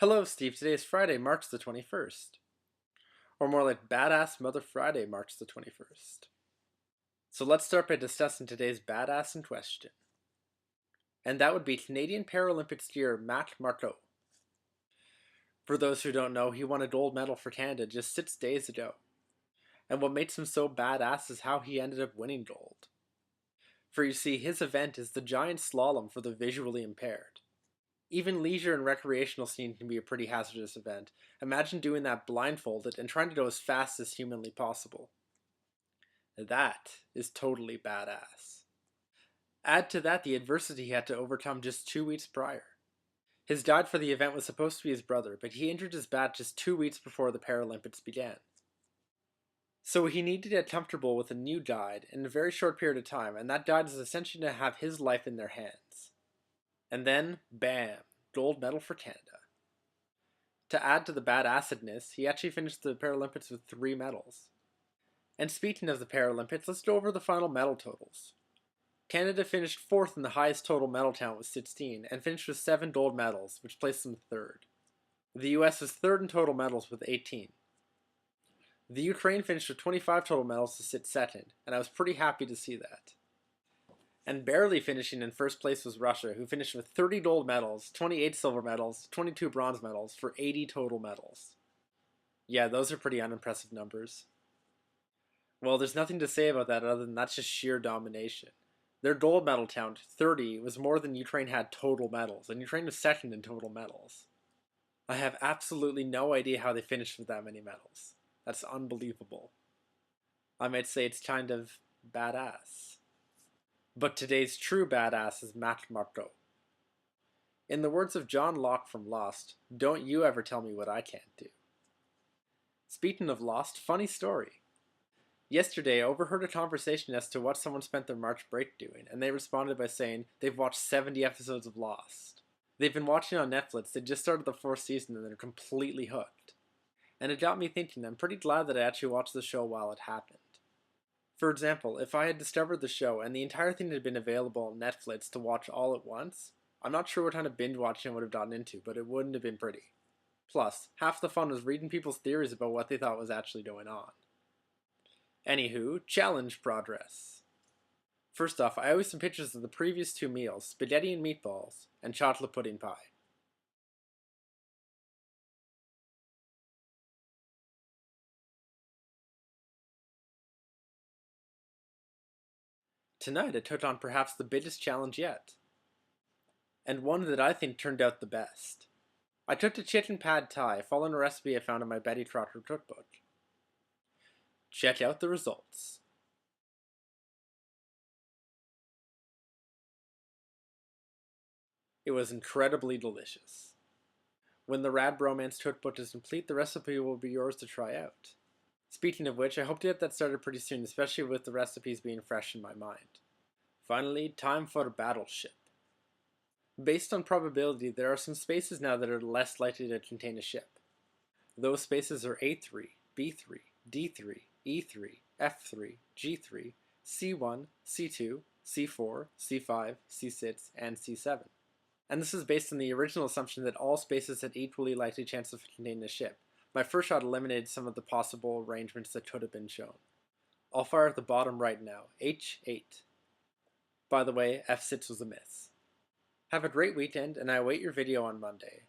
Hello, Steve. Today is Friday, March the 21st. Or more like Badass Mother Friday, March the 21st. So let's start by discussing today's badass in question. And that would be Canadian Paralympic skier Matt Marteau. For those who don't know, he won a gold medal for Canada just 6 days ago. And what makes him so badass is how he ended up winning gold. For you see, his event is the giant slalom for the visually impaired. Even leisure and recreational skiing can be a pretty hazardous event. Imagine doing that blindfolded and trying to go as fast as humanly possible. That is totally badass. Add to that the adversity he had to overcome just 2 weeks prior. His guide for the event was supposed to be his brother, but he injured his back just 2 weeks before the Paralympics began. So he needed to get comfortable with a new guide in a very short period of time, and that guide is essentially to have his life in their hands. And then, bam, gold medal for Canada. To add to the badassedness, he actually finished the Paralympics with 3 medals. And speaking of the Paralympics, let's go over the final medal totals. Canada finished 4th in the highest total medal count with 16, and finished with 7 gold medals, which placed them 3rd. The US was 3rd in total medals with 18. The Ukraine finished with 25 total medals to sit 2nd, and I was pretty happy to see that. And barely finishing in 1st place was Russia, who finished with 30 gold medals, 28 silver medals, 22 bronze medals, for 80 total medals. Yeah, those are pretty unimpressive numbers. Well, there's nothing to say about that other than that's just sheer domination. Their gold medal count, 30, was more than Ukraine had total medals, and Ukraine was 2nd in total medals. I have absolutely no idea how they finished with that many medals. That's unbelievable. I might say it's kind of badass. But today's true badass is Matt Marteau. In the words of John Locke from Lost, don't you ever tell me what I can't do. Speaking of Lost, funny story. Yesterday, I overheard a conversation as to what someone spent their March break doing, and they responded by saying they've watched 70 episodes of Lost. They've been watching on Netflix, they just started the 4th season and they're completely hooked. And it got me thinking, I'm pretty glad that I actually watched the show while it happened. For example, if I had discovered the show and the entire thing had been available on Netflix to watch all at once, I'm not sure what kind of binge watching I would have gotten into, but it wouldn't have been pretty. Plus, half the fun was reading people's theories about what they thought was actually going on. Anywho, challenge progress. First off, I owe you some pictures of the previous 2 meals, spaghetti and meatballs, and chocolate pudding pie. Tonight I took on perhaps the biggest challenge yet, and one that I think turned out the best. I took to chicken pad thai, following a recipe I found in my Betty Crocker cookbook. Check out the results. It was incredibly delicious. When the Rad Bromance cookbook is complete, the recipe will be yours to try out. Speaking of which, I hope to get that started pretty soon, especially with the recipes being fresh in my mind. Finally, time for battleship. Based on probability, there are some spaces now that are less likely to contain a ship. Those spaces are A3, B3, D3, E3, F3, G3, C1, C2, C4, C5, C6, and C7. And this is based on the original assumption that all spaces had equally likely chances of containing a ship. My first shot eliminated some of the possible arrangements that could have been shown. I'll fire at the bottom right now, H8. By the way, F6 was a miss. Have a great weekend, and I await your video on Monday.